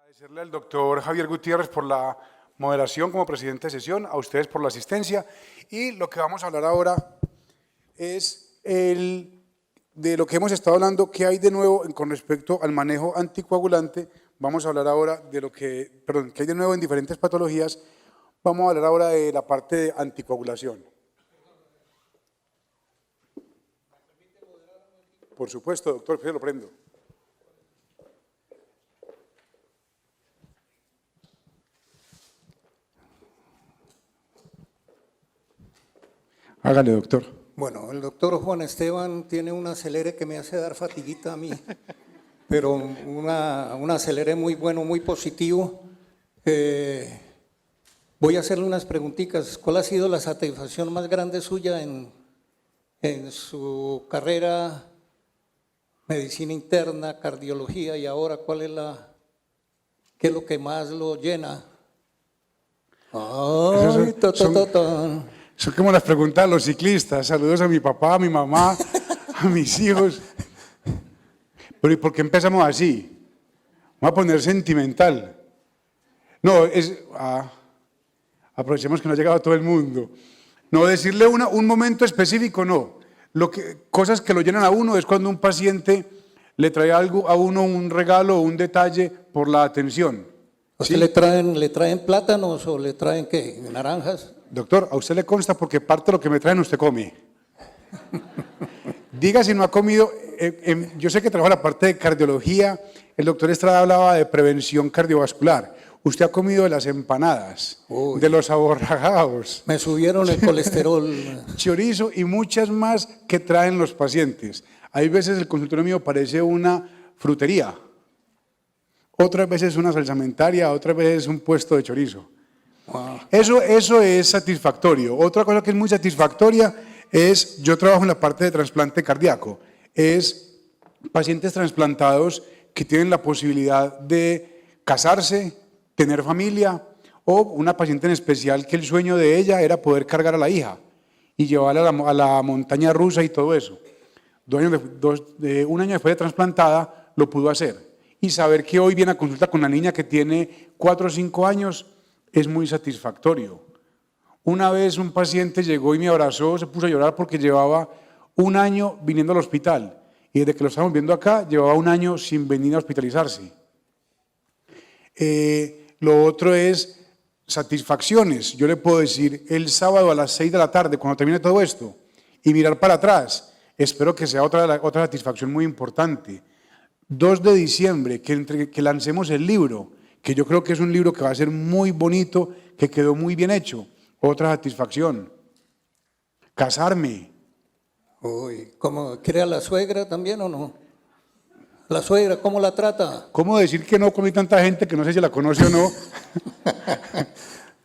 Agradecerle al doctor Javier Gutiérrez por la moderación como presidente de sesión, a ustedes por la asistencia, y lo que vamos a hablar ahora es de lo que hemos estado hablando, qué hay de nuevo con respecto al manejo anticoagulante. Vamos a hablar ahora de qué hay de nuevo en diferentes patologías. Vamos a hablar ahora de la parte de anticoagulación. Por supuesto, doctor, yo lo prendo. Hágale, doctor. Bueno, el doctor Juan Esteban tiene un acelere que me hace dar fatiguita a mí, pero un acelere muy bueno, muy positivo. Voy a hacerle unas preguntitas. ¿Cuál ha sido la satisfacción más grande suya en su carrera, medicina interna, cardiología, y ahora qué es lo que más lo llena? Ay, Son como las preguntas de los ciclistas. Saludos a mi papá, a mi mamá, a mis hijos. Pero ¿y por qué empezamos así? Vamos a poner sentimental. No, aprovechemos que no ha llegado todo el mundo. No, decirle un momento específico, no. Cosas que lo llenan a uno es cuando un paciente le trae algo a uno, un regalo o un detalle por la atención. ¿A usted le traen plátanos o le traen qué? ¿Naranjas? Doctor, a usted le consta porque parte de lo que me traen usted come. Diga si no ha comido. Yo sé que trabaja la parte de cardiología. El doctor Estrada hablaba de prevención cardiovascular. Usted ha comido de las empanadas, uy, de los aborragados. Me subieron el colesterol. Chorizo y muchas más que traen los pacientes. Hay veces el consultorio mío parece una frutería. Otras veces una salsamentaria, otras veces un puesto de chorizo. Wow. Eso es satisfactorio. Otra cosa que es muy satisfactoria es, yo trabajo en la parte de trasplante cardíaco, es pacientes trasplantados que tienen la posibilidad de casarse, tener familia, o una paciente en especial que el sueño de ella era poder cargar a la hija y llevarla a la montaña rusa y todo eso. Un año después de trasplantada lo pudo hacer. Y saber que hoy viene a consulta con una niña que tiene 4 o 5 años es muy satisfactorio. Una vez un paciente llegó y me abrazó, se puso a llorar porque llevaba un año viniendo al hospital y desde que lo estamos viendo acá llevaba un año sin venir a hospitalizarse. Lo otro es satisfacciones. Yo le puedo decir el sábado a las 6 de la tarde cuando termine todo esto y mirar para atrás, espero que sea otra satisfacción muy importante. 2 de diciembre que lancemos el libro, que yo creo que es un libro que va a ser muy bonito, que quedó muy bien hecho. Otra satisfacción. Casarme. Uy, ¿cómo quiere a la suegra también o no? ¿La suegra cómo la trata? ¿Cómo decir que no con tanta gente que no sé si la conoce o no?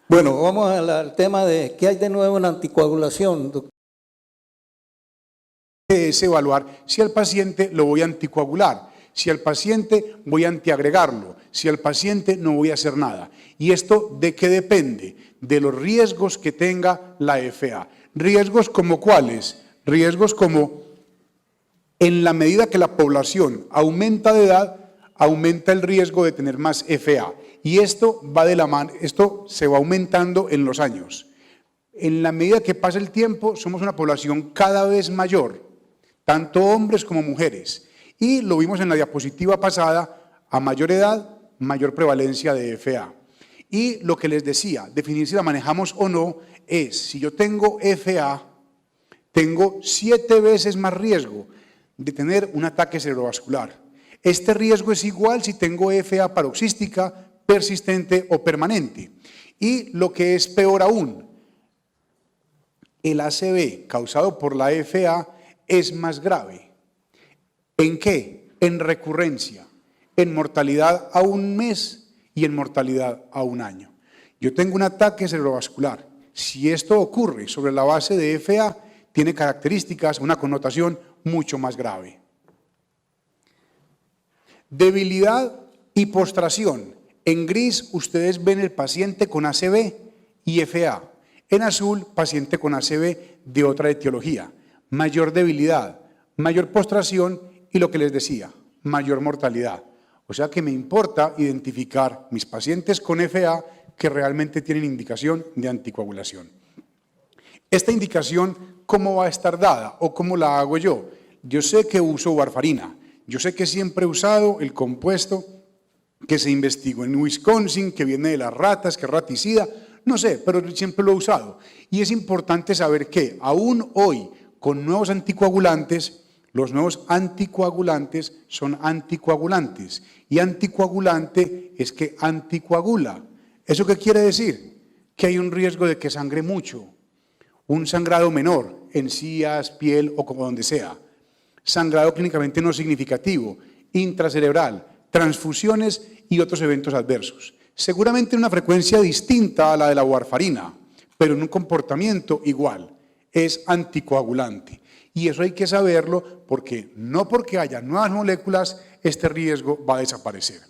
Bueno, vamos al tema de qué hay de nuevo en anticoagulación, doctor. Es evaluar si al paciente lo voy a anticoagular. Si al paciente voy a antiagregarlo, si al paciente no voy a hacer nada. ¿Y esto de qué depende? De los riesgos que tenga la FA. ¿Riesgos como cuáles? Riesgos como en la medida que la población aumenta de edad, aumenta el riesgo de tener más FA. Y esto va de la mano, esto se va aumentando en los años. En la medida que pasa el tiempo, somos una población cada vez mayor, tanto hombres como mujeres. Y lo vimos en la diapositiva pasada, a mayor edad, mayor prevalencia de FA. Y lo que les decía, definir si la manejamos o no, es si yo tengo FA, tengo 7 veces más riesgo de tener un ataque cerebrovascular. Este riesgo es igual si tengo FA paroxística, persistente o permanente. Y lo que es peor aún, el ACV causado por la FA es más grave. ¿En qué? En recurrencia, en mortalidad a 1 mes y en mortalidad a 1 año. Yo tengo un ataque cerebrovascular. Si esto ocurre sobre la base de FA, tiene características, una connotación mucho más grave. Debilidad y postración. En gris ustedes ven el paciente con ACV y FA. En azul, paciente con ACV de otra etiología. Mayor debilidad, mayor postración y lo que les decía, mayor mortalidad. O sea que me importa identificar mis pacientes con FA que realmente tienen indicación de anticoagulación. Esta indicación, ¿cómo va a estar dada o cómo la hago yo? Yo sé que uso warfarina, yo sé que siempre he usado el compuesto que se investigó en Wisconsin, que viene de las ratas, que es raticida, no sé, pero siempre lo he usado. Y es importante saber que aún hoy, con nuevos anticoagulantes, los nuevos anticoagulantes son anticoagulantes. Y anticoagulante es que anticoagula. ¿Eso qué quiere decir? Que hay un riesgo de que sangre mucho, un sangrado menor, encías, piel o como donde sea. Sangrado clínicamente no significativo, intracerebral, transfusiones y otros eventos adversos. Seguramente en una frecuencia distinta a la de la warfarina, pero en un comportamiento igual. Es anticoagulante. Y eso hay que saberlo porque no porque haya nuevas moléculas, este riesgo va a desaparecer.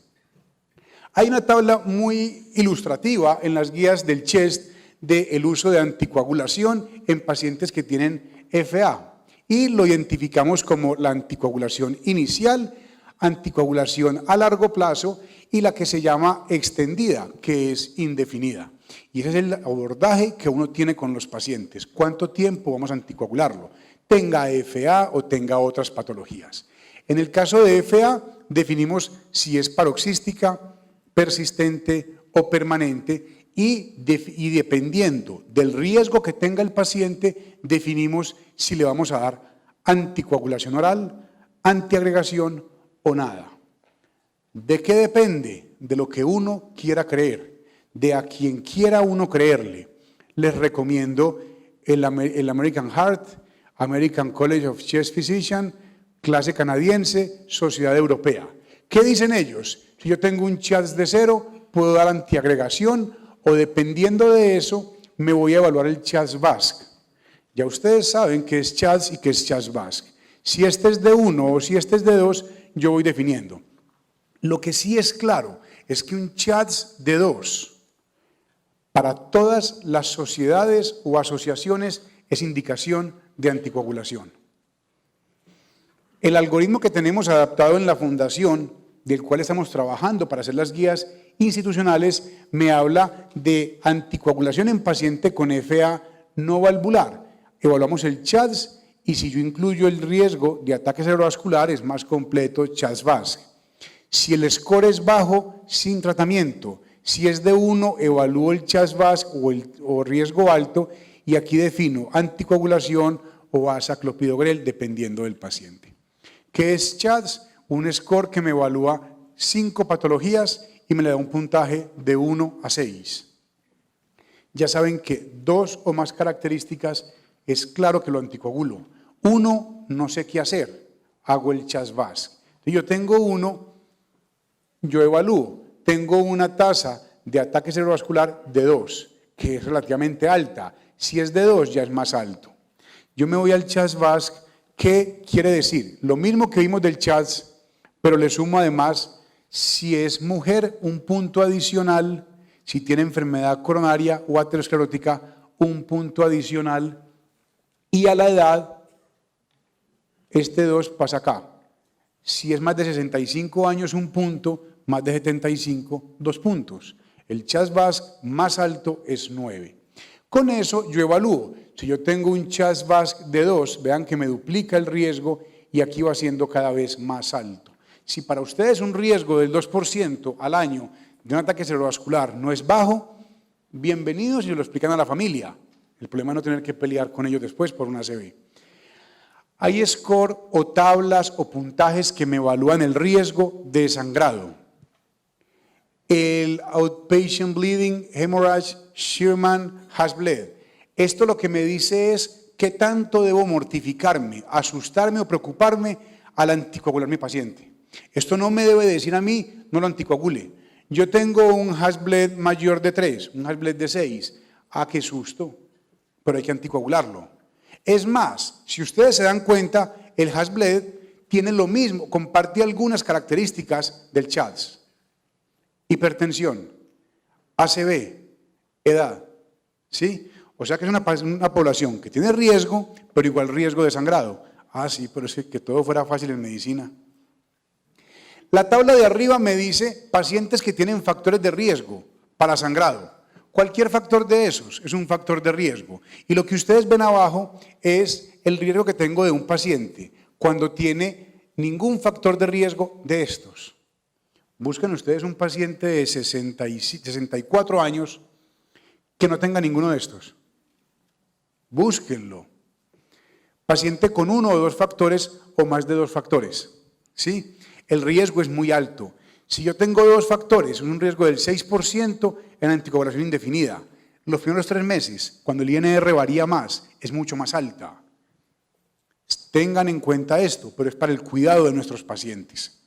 Hay una tabla muy ilustrativa en las guías del CHEST del uso de anticoagulación en pacientes que tienen FA y lo identificamos como la anticoagulación inicial, anticoagulación a largo plazo y la que se llama extendida, que es indefinida. Y ese es el abordaje que uno tiene con los pacientes. ¿Cuánto tiempo vamos a anticoagularlo? Tenga FA o tenga otras patologías. En el caso de FA, definimos si es paroxística, persistente o permanente y dependiendo del riesgo que tenga el paciente, definimos si le vamos a dar anticoagulación oral, antiagregación o nada. ¿De qué depende? De lo que uno quiera creer, de a quien quiera uno creerle. Les recomiendo el American Heart, American College of Chest Physicians, clase canadiense, sociedad europea. ¿Qué dicen ellos? Si yo tengo un CHADS de 0, puedo dar antiagregación o dependiendo de eso, me voy a evaluar el CHADS-VASc. Ya ustedes saben qué es CHADS y qué es CHADS-VASc. Si este es de 1 o si este es de 2, yo voy definiendo. Lo que sí es claro es que un CHADS de 2 para todas las sociedades o asociaciones es indicación de anticoagulación. El algoritmo que tenemos adaptado en la fundación, del cual estamos trabajando para hacer las guías institucionales, me habla de anticoagulación en paciente con FA no valvular. Evaluamos el CHADS y si yo incluyo el riesgo de ataque cerebrovascular es más completo CHADS-VASc. Si el score es bajo, sin tratamiento. Si es de 1, evalúo el CHADS-VASc o riesgo alto y aquí defino anticoagulación o azaclopidogrel dependiendo del paciente. ¿Qué es CHADS? Un score que me evalúa 5 patologías y me le da un puntaje de 1 a 6. Ya saben que 2 o más características es claro que lo anticoagulo. 1, no sé qué hacer, hago el CHADS-VASc. Yo tengo 1, yo evalúo, tengo una tasa de ataque cerebrovascular de 2, que es relativamente alta. Si es de 2, ya es más alto. Yo me voy al CHADS-VASc. ¿Qué quiere decir? Lo mismo que vimos del CHADS, pero le sumo además, si es mujer, un punto adicional, si tiene enfermedad coronaria o aterosclerótica, un punto adicional, y a la edad, este 2 pasa acá. Si es más de 65 años, un punto, más de 75, 2 puntos. El CHADS-VASc más alto es 9. Con eso yo evalúo. Si yo tengo un CHADS-VASc de 2, vean que me duplica el riesgo y aquí va siendo cada vez más alto. Si para ustedes un riesgo del 2% al año de un ataque cerebrovascular no es bajo, bienvenidos y se lo explican a la familia. El problema es no tener que pelear con ellos después por una ACV. Hay score o tablas o puntajes que me evalúan el riesgo de sangrado. El outpatient bleeding, hemorrhage, Sherman has bled. Esto lo que me dice es qué tanto debo mortificarme, asustarme o preocuparme al anticoagular mi paciente. Esto no me debe decir a mí, no lo anticoagule. Yo tengo un has bled mayor de 3, un has bled de 6. Ah, qué susto, pero hay que anticoagularlo. Es más, si ustedes se dan cuenta, el has bled tiene lo mismo, comparte algunas características del CHADS. Hipertensión, ACV, edad, ¿sí? O sea que es una población que tiene riesgo, pero igual riesgo de sangrado. Ah, sí, pero es que todo fuera fácil en medicina. La tabla de arriba me dice pacientes que tienen factores de riesgo para sangrado. Cualquier factor de esos es un factor de riesgo. Y lo que ustedes ven abajo es el riesgo que tengo de un paciente cuando tiene ningún factor de riesgo de estos. Busquen ustedes un paciente de 64 años que no tenga ninguno de estos. Búsquenlo. Paciente con uno o dos factores o más de dos factores. ¿Sí? El riesgo es muy alto. Si yo tengo dos factores, un riesgo del 6% en anticoagulación indefinida. Los primeros 3 meses, cuando el INR varía más, es mucho más alta. Tengan en cuenta esto, pero es para el cuidado de nuestros pacientes.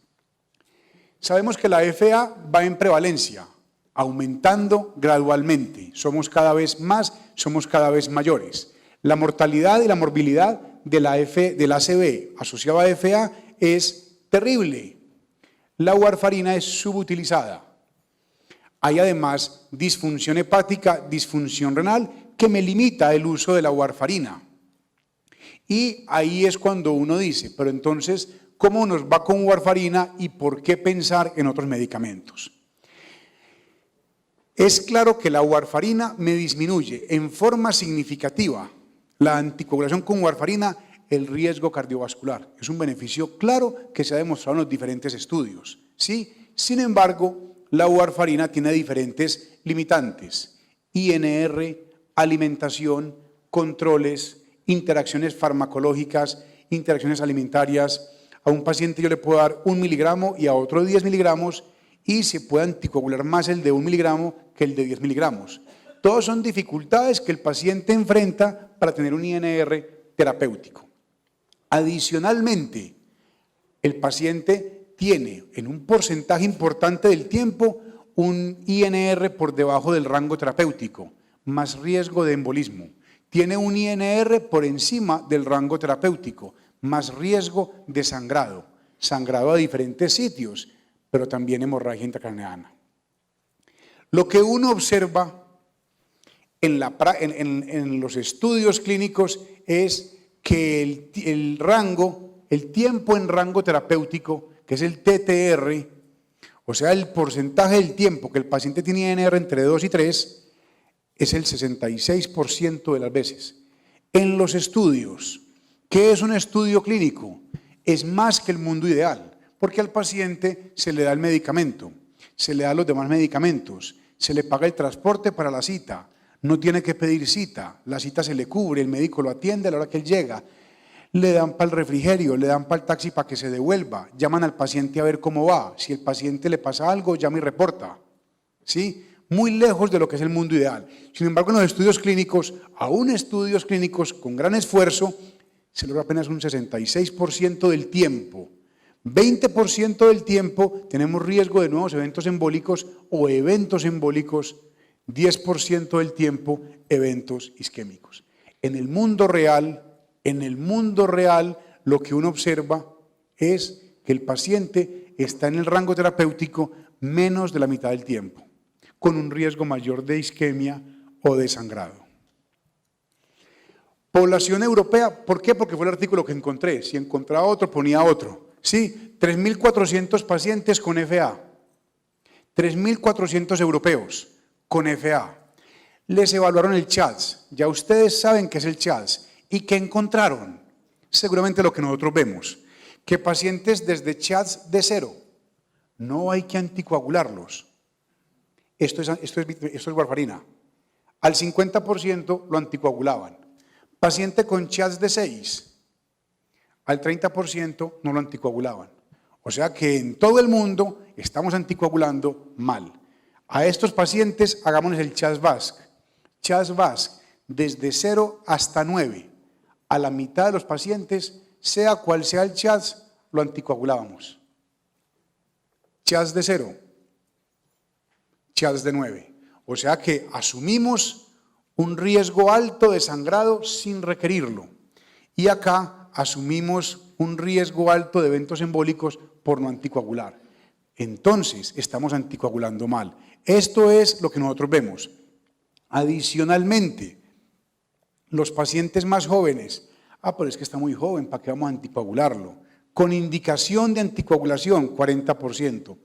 Sabemos que la FA va en prevalencia, aumentando gradualmente. Somos cada vez más, somos cada vez mayores. La mortalidad y la morbilidad del ACV asociado a FA es terrible. La warfarina es subutilizada. Hay además disfunción hepática, disfunción renal, que me limita el uso de la warfarina. Y ahí es cuando uno dice, pero entonces, ¿cómo nos va con warfarina y por qué pensar en otros medicamentos? Es claro que la warfarina me disminuye en forma significativa la anticoagulación con warfarina, el riesgo cardiovascular. Es un beneficio claro que se ha demostrado en los diferentes estudios. ¿Sí? Sin embargo, la warfarina tiene diferentes limitantes. INR, alimentación, controles, interacciones farmacológicas, interacciones alimentarias. A un paciente yo le puedo dar 1 miligramo y a otro 10 miligramos y se puede anticoagular más el de 1 miligramo que el de 10 miligramos. Todas son dificultades que el paciente enfrenta para tener un INR terapéutico. Adicionalmente, el paciente tiene en un porcentaje importante del tiempo un INR por debajo del rango terapéutico, más riesgo de embolismo. Tiene un INR por encima del rango terapéutico, más riesgo de sangrado, sangrado a diferentes sitios, pero también hemorragia intracraneana. Lo que uno observa en los estudios clínicos es que el tiempo en rango terapéutico, que es el TTR, o sea, el porcentaje del tiempo que el paciente tiene INR entre 2 y 3, es el 66% de las veces. En los estudios, ¿qué es un estudio clínico? Es más que el mundo ideal, porque al paciente se le da el medicamento, se le da los demás medicamentos, se le paga el transporte para la cita, no tiene que pedir cita, la cita se le cubre, el médico lo atiende a la hora que él llega, le dan para el refrigerio, le dan para el taxi para que se devuelva, llaman al paciente a ver cómo va, si el paciente le pasa algo, llama y reporta, ¿sí? Muy lejos de lo que es el mundo ideal. Sin embargo, en los estudios clínicos, aún estudios clínicos con gran esfuerzo, se logra apenas un 66% del tiempo. 20% del tiempo tenemos riesgo de nuevos eventos embólicos o eventos embólicos, 10% del tiempo eventos isquémicos. En el mundo real, lo que uno observa es que el paciente está en el rango terapéutico menos de la mitad del tiempo, con un riesgo mayor de isquemia o de sangrado. Población europea, ¿por qué? Porque fue el artículo que encontré. Si encontraba otro, ponía otro. Sí, 3.400 pacientes con FA, 3.400 europeos con FA. Les evaluaron el CHADS, ya ustedes saben qué es el CHADS. ¿Y qué encontraron? Seguramente lo que nosotros vemos, que pacientes desde CHADS de 0, no hay que anticoagularlos. Esto es warfarina. Al 50% lo anticoagulaban. Paciente con CHADS de 6, al 30% no lo anticoagulaban. O sea que en todo el mundo estamos anticoagulando mal. A estos pacientes hagámonos el CHADS-VASc. CHADS-VASc desde 0 hasta 9. A la mitad de los pacientes, sea cual sea el CHADS, lo anticoagulábamos. CHADS de 0, CHADS de 9. O sea que asumimos un riesgo alto de sangrado sin requerirlo. Y acá asumimos un riesgo alto de eventos embólicos por no anticoagular. Entonces, estamos anticoagulando mal. Esto es lo que nosotros vemos. Adicionalmente, los pacientes más jóvenes, pero es que está muy joven, ¿para qué vamos a anticoagularlo? con indicación de anticoagulación, 40%.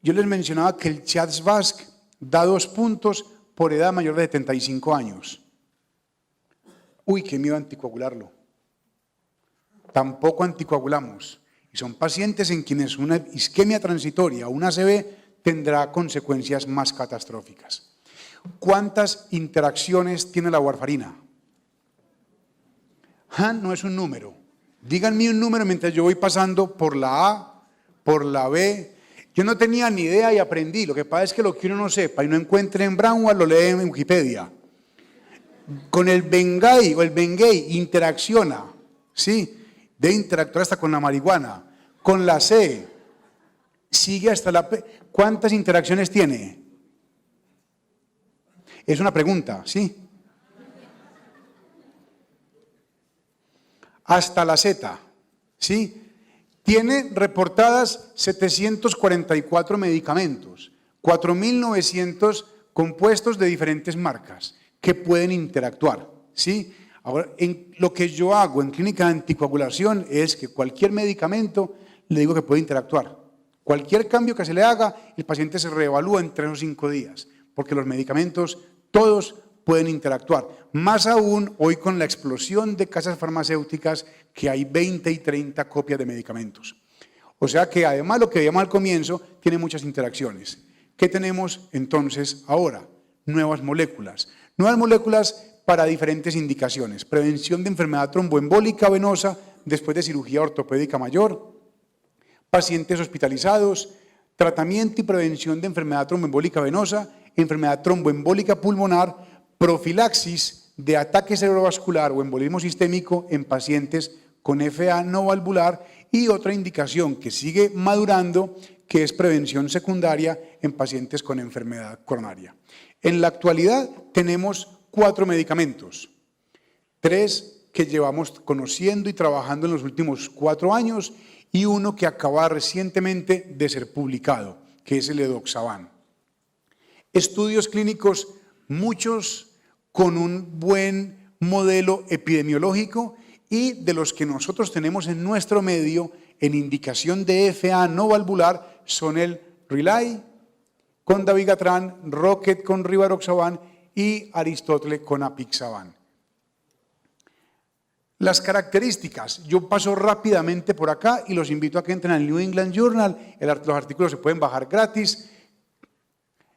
Yo les mencionaba que el CHADS-VASc da 2 puntos por edad mayor de 75 años. Uy, qué miedo anticoagularlo. Tampoco anticoagulamos. Y son pacientes en quienes una isquemia transitoria o una ACV tendrá consecuencias más catastróficas. ¿Cuántas interacciones tiene la warfarina? No es un número. Díganme un número mientras yo voy pasando por la A, por la B. Yo no tenía ni idea y aprendí. Lo que pasa es que lo que uno no sepa y no encuentre en Brownwell lo lee en Wikipedia. Con el Bengay o el Bengay interacciona, ¿sí? Debe interactuar hasta con la marihuana. Con la C, sigue hasta la P. ¿Cuántas interacciones tiene? Es una pregunta, ¿sí? Hasta la Z, ¿sí? Tiene reportadas 744 medicamentos, 4.900 compuestos de diferentes marcas que pueden interactuar, ¿sí? Ahora, lo que yo hago en clínica de anticoagulación es que cualquier medicamento le digo que puede interactuar. Cualquier cambio que se le haga, el paciente se reevalúa en 3 o 5 días, porque los medicamentos todos pueden interactuar. Más aún hoy con la explosión de casas farmacéuticas que hay 20 y 30 copias de medicamentos. O sea que además lo que veíamos al comienzo tiene muchas interacciones. ¿Qué tenemos entonces ahora? Nuevas moléculas. Nuevas moléculas para diferentes indicaciones. Prevención de enfermedad tromboembólica venosa después de cirugía ortopédica mayor. Pacientes hospitalizados. Tratamiento y prevención de enfermedad tromboembólica venosa, enfermedad tromboembólica pulmonar, profilaxis de ataque cerebrovascular o embolismo sistémico en pacientes con FA no valvular y otra indicación que sigue madurando que es prevención secundaria en pacientes con enfermedad coronaria. En la actualidad tenemos 4 medicamentos, 3 que llevamos conociendo y trabajando en los últimos 4 años y uno que acaba recientemente de ser publicado, que es el edoxaban. Estudios clínicos, muchos con un buen modelo epidemiológico y de los que nosotros tenemos en nuestro medio en indicación de FA no valvular son el Relay con dabigatran, Rocket con rivaroxaban y Aristóteles con apixaban. Las características, yo paso rápidamente por acá y los invito a que entren al New England Journal, los artículos se pueden bajar gratis,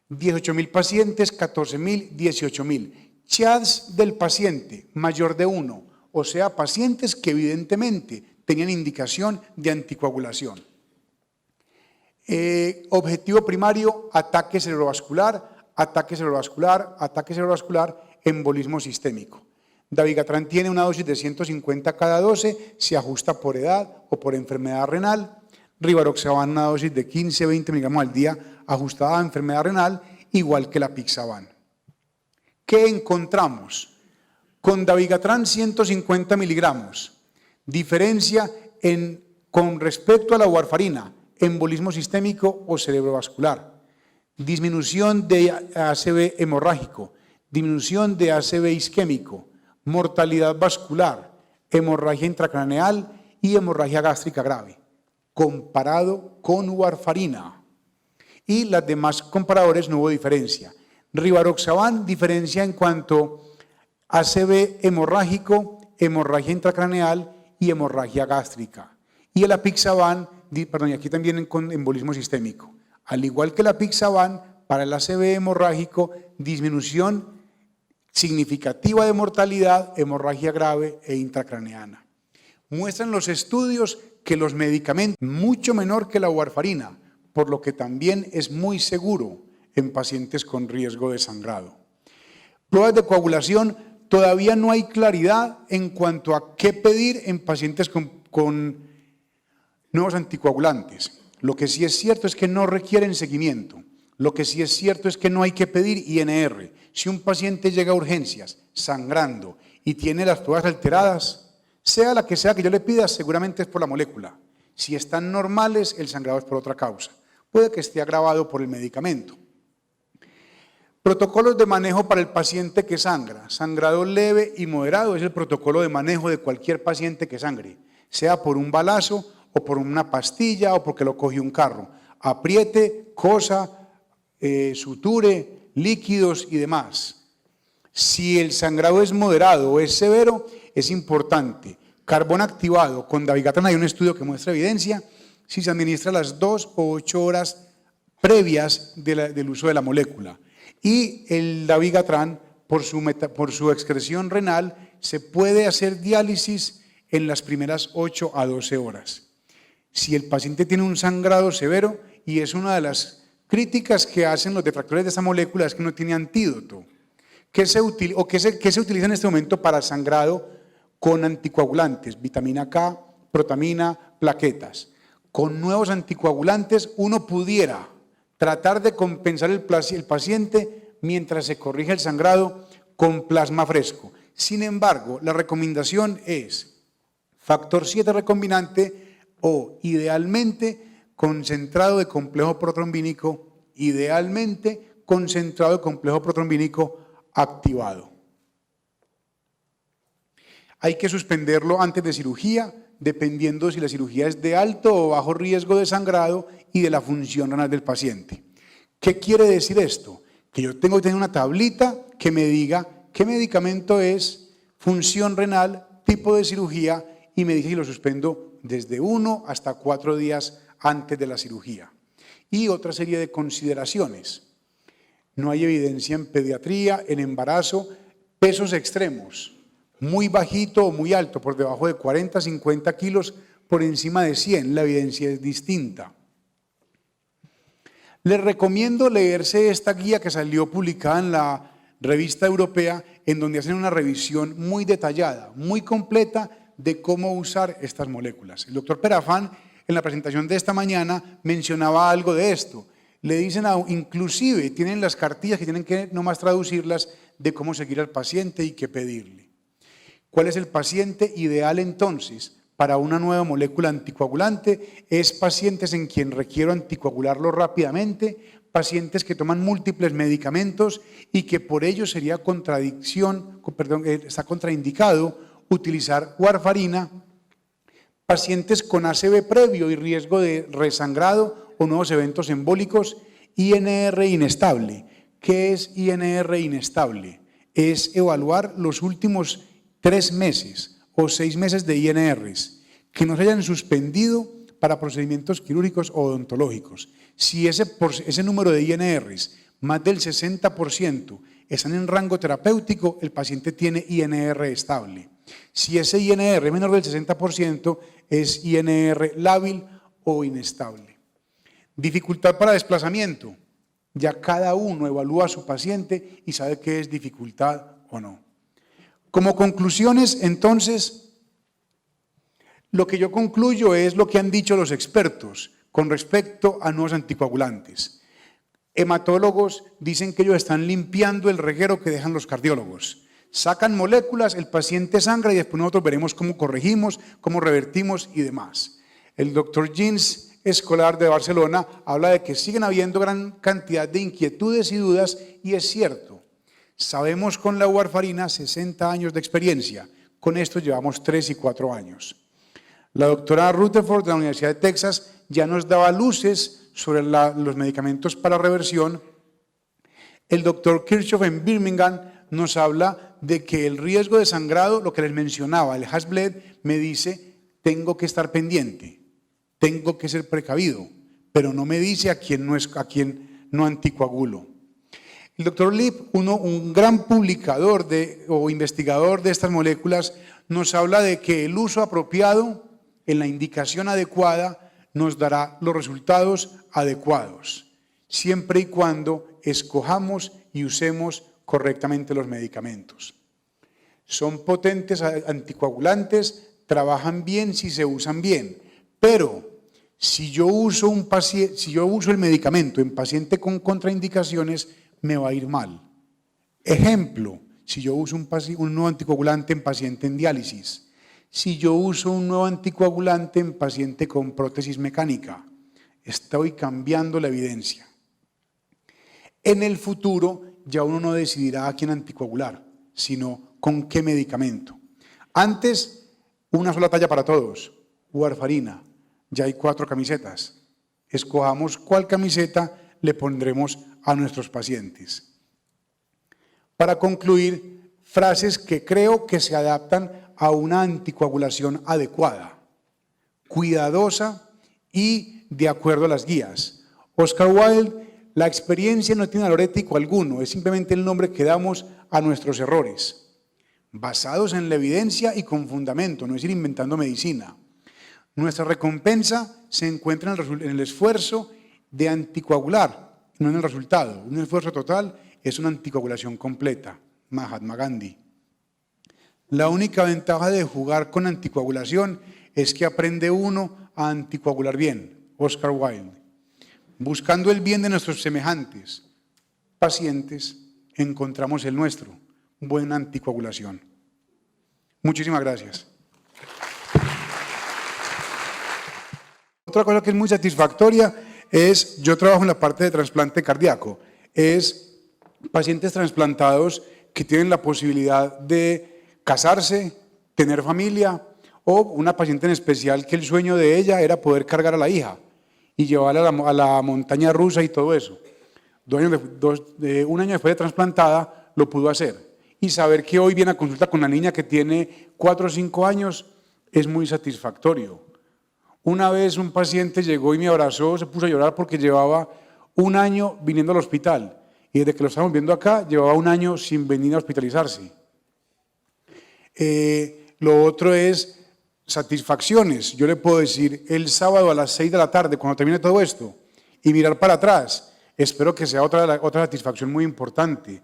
18.000 pacientes, 14.000, 18.000. CHADS del paciente mayor de 1, o sea, pacientes que evidentemente tenían indicación de anticoagulación. Objetivo primario, ataque cerebrovascular, embolismo sistémico. Dabigatran tiene una dosis de 150 cada 12, se ajusta por edad o por enfermedad renal. Rivaroxaban una dosis de 15-20 miligramos al día ajustada a enfermedad renal, igual que la apixaban. ¿Qué encontramos? Con dabigatran 150 miligramos, diferencia con respecto a la warfarina, embolismo sistémico o cerebrovascular, disminución de ACV hemorrágico, disminución de ACV isquémico, mortalidad vascular, hemorragia intracraneal y hemorragia gástrica grave, comparado con warfarina. Y las demás comparadores no hubo diferencia. Rivaroxaban diferencia en cuanto a ACV hemorrágico, hemorragia intracraneal y hemorragia gástrica. Y el apixaban, perdón, y aquí también con embolismo sistémico. Al igual que el apixaban, para el ACV hemorrágico, disminución significativa de mortalidad, hemorragia grave e intracraneana. Muestran los estudios que los medicamentos, mucho menor que la warfarina, por lo que también es muy seguro en pacientes con riesgo de sangrado. Pruebas de coagulación, todavía no hay claridad en cuanto a qué pedir en pacientes con nuevos anticoagulantes. Lo que sí es cierto es que no requieren seguimiento. Lo que sí es cierto es que no hay que pedir INR. Si un paciente llega a urgencias sangrando y tiene las pruebas alteradas, sea la que sea que yo le pida, seguramente es por la molécula. Si están normales, el sangrado es por otra causa. Puede que esté agravado por el medicamento. Protocolos de manejo para el paciente que sangra. Sangrado leve y moderado es el protocolo de manejo de cualquier paciente que sangre, sea por un balazo o por una pastilla o porque lo cogió un carro. Apriete, cosa, suture, líquidos y demás. Si el sangrado es moderado o es severo, es importante. Carbón activado con dabigatran, hay un estudio que muestra evidencia, si se administra las 2 o 8 horas previas del uso de la molécula. Y el dabigatran, por su excreción renal, se puede hacer diálisis en las primeras 8 a 12 horas. Si el paciente tiene un sangrado severo, y es una de las críticas que hacen los detractores de esa molécula, es que no tiene antídoto. ¿Qué se utiliza en este momento para sangrado con anticoagulantes? Vitamina K, protamina, plaquetas. Con nuevos anticoagulantes uno pudiera tratar de compensar el paciente mientras se corrige el sangrado con plasma fresco. Sin embargo, la recomendación es factor 7 recombinante o idealmente concentrado de complejo protrombínico, idealmente concentrado de complejo protrombínico activado. Hay que suspenderlo antes de cirugía, dependiendo si la cirugía es de alto o bajo riesgo de sangrado y de la función renal del paciente. ¿Qué quiere decir esto? Que yo tengo que tener una tablita que me diga qué medicamento es, función renal, tipo de cirugía, y me dice si lo suspendo desde 1 hasta 4 días antes de la cirugía. Y otra serie de consideraciones. No hay evidencia en pediatría, en embarazo, pesos extremos, muy bajito o muy alto, por debajo de 40, 50 kilos, por encima de 100, la evidencia es distinta. Les recomiendo leerse esta guía que salió publicada en la revista europea, en donde hacen una revisión muy detallada, muy completa de cómo usar estas moléculas. El doctor Perafán, en la presentación de esta mañana, mencionaba algo de esto. Le dicen, inclusive tienen las cartillas que tienen que nomás traducirlas de cómo seguir al paciente y qué pedirle. ¿Cuál es el paciente ideal entonces para una nueva molécula anticoagulante? Es pacientes en quien requiero anticoagularlo rápidamente, pacientes que toman múltiples medicamentos y que por ello sería está contraindicado utilizar warfarina, pacientes con ACV previo y riesgo de resangrado o nuevos eventos embólicos, INR inestable. ¿Qué es INR inestable? Es evaluar los últimos 3 meses o 6 meses de INRs que no se hayan suspendido para procedimientos quirúrgicos o odontológicos. Si ese número de INRs, más del 60%, están en rango terapéutico, el paciente tiene INR estable. Si ese INR es menor del 60%, es INR lábil o inestable. Dificultad para desplazamiento. Ya cada uno evalúa a su paciente y sabe qué es dificultad o no. Como conclusiones, entonces, lo que yo concluyo es lo que han dicho los expertos con respecto a nuevos anticoagulantes. Hematólogos dicen que ellos están limpiando el reguero que dejan los cardiólogos. Sacan moléculas, el paciente sangra y después nosotros veremos cómo corregimos, cómo revertimos y demás. El doctor Jeans Escolar de Barcelona habla de que siguen habiendo gran cantidad de inquietudes y dudas, y es cierto. Sabemos con la warfarina 60 años de experiencia, con esto llevamos 3 y 4 años. La doctora Rutherford de la Universidad de Texas ya nos daba luces sobre los medicamentos para reversión. El doctor Kirchhoff en Birmingham nos habla de que el riesgo de sangrado, lo que les mencionaba, el Hasbled, me dice, tengo que estar pendiente, tengo que ser precavido, pero no me dice a quién no anticoagulo. El doctor Lip, un gran publicador o investigador de estas moléculas, nos habla de que el uso apropiado, en la indicación adecuada, nos dará los resultados adecuados, siempre y cuando escojamos y usemos correctamente los medicamentos. Son potentes anticoagulantes, trabajan bien si se usan bien, pero si yo uso el medicamento en paciente con contraindicaciones, me va a ir mal. Ejemplo, si yo uso un nuevo anticoagulante en paciente en diálisis, si yo uso un nuevo anticoagulante en paciente con prótesis mecánica, estoy cambiando la evidencia. En el futuro ya uno no decidirá a quién anticoagular, sino con qué medicamento. Antes, una sola talla para todos, warfarina. Ya hay 4 camisetas. Escojamos cuál camiseta le pondremos a nuestros pacientes. Para concluir, frases que creo que se adaptan a una anticoagulación adecuada, cuidadosa y de acuerdo a las guías. Oscar Wilde: la experiencia no tiene valor ético alguno, es simplemente el nombre que damos a nuestros errores, basados en la evidencia y con fundamento, no es ir inventando medicina. Nuestra recompensa se encuentra en el esfuerzo de anticoagular, no en el resultado. Un esfuerzo total es una anticoagulación completa. Mahatma Gandhi. La única ventaja de jugar con anticoagulación es que aprende uno a anticoagular bien. Oscar Wilde. Buscando el bien de nuestros semejantes, pacientes, encontramos el nuestro. Buena anticoagulación. Muchísimas gracias. Otra cosa que es muy satisfactoria es, yo trabajo en la parte de trasplante cardíaco, es pacientes trasplantados que tienen la posibilidad de casarse, tener familia, o una paciente en especial que el sueño de ella era poder cargar a la hija y llevarla a la montaña rusa y todo eso. Un año después de trasplantada lo pudo hacer. Y saber que hoy viene a consulta con la niña que tiene 4 o 5 años es muy satisfactorio. Una vez un paciente llegó y me abrazó, se puso a llorar porque llevaba un año viniendo al hospital. Y desde que lo estamos viendo acá, llevaba un año sin venir a hospitalizarse. Lo otro es satisfacciones. Yo le puedo decir, el sábado a las 6 de la tarde, cuando termine todo esto, y mirar para atrás, espero que sea otra satisfacción muy importante.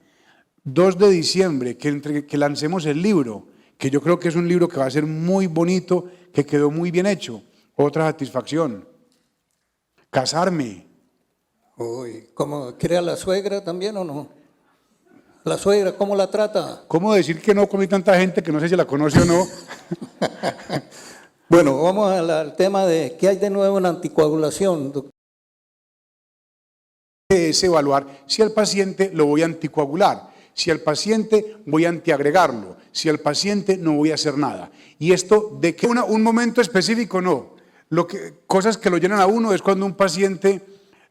2 de diciembre, que lancemos el libro, que yo creo que es un libro que va a ser muy bonito, que quedó muy bien hecho. Otra satisfacción. Casarme. Uy, ¿cómo quiere a la suegra también o no? ¿La suegra cómo la trata? ¿Cómo decir que no con tanta gente que no sé si la conoce o no? Bueno, vamos al tema de qué hay de nuevo en anticoagulación, doctor. Es evaluar si al paciente lo voy a anticoagular, si al paciente voy a antiagregarlo, si al paciente no voy a hacer nada. Y esto de que un momento específico no. Cosas que lo llenan a uno es cuando un paciente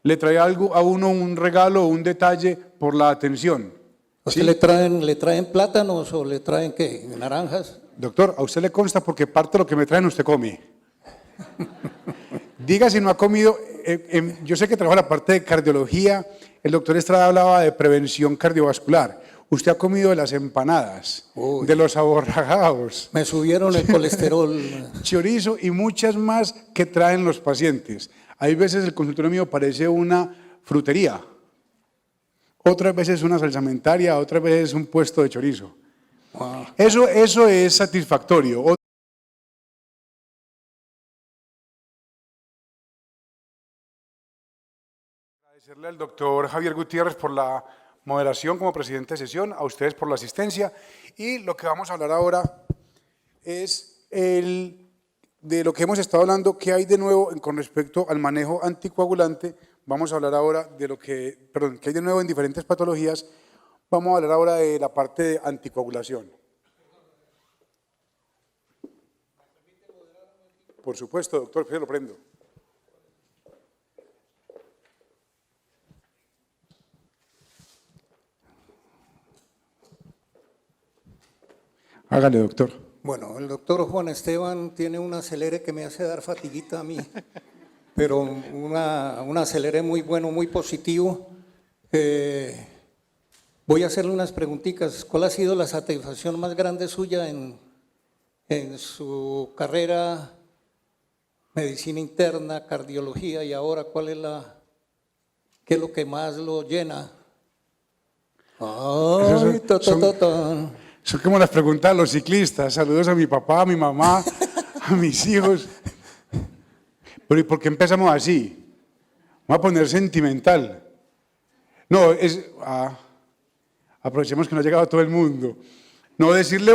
le trae algo a uno, un regalo o un detalle por la atención. ¿A usted le traen plátanos o le traen qué? ¿Naranjas? Doctor, a usted le consta porque parte de lo que me traen usted come. Diga si no ha comido. Yo sé que trabaja la parte de cardiología. El doctor Estrada hablaba de prevención cardiovascular. Usted ha comido de las empanadas, uy, de los aborragados. Me subieron el colesterol. Chorizo y muchas más que traen los pacientes. Hay veces el consultorio mío parece una frutería. Otras veces una salsamentaria, otras veces un puesto de chorizo. Wow. Eso es satisfactorio. Agradecerle al doctor Javier Gutiérrez por la moderación como presidente de sesión, a ustedes por la asistencia, y lo que vamos a hablar ahora es de lo que hemos estado hablando, qué hay de nuevo con respecto al manejo anticoagulante. Vamos a hablar ahora de qué hay de nuevo en diferentes patologías. Vamos a hablar ahora de la parte de anticoagulación. Por supuesto, doctor, yo lo prendo. Hágale, doctor. Bueno, el doctor Juan Esteban tiene un acelere que me hace dar fatiguita a mí, pero un acelere muy bueno, muy positivo. Voy a hacerle unas preguntitas. ¿Cuál ha sido la satisfacción más grande suya en su carrera, medicina interna, cardiología, y ahora qué es lo que más lo llena? Ay, Son como las preguntas de los ciclistas. Saludos a mi papá, a mi mamá, a mis hijos. Pero ¿y por qué empezamos así? Vamos a poner sentimental. No, aprovechemos que no ha llegado todo el mundo. No decirle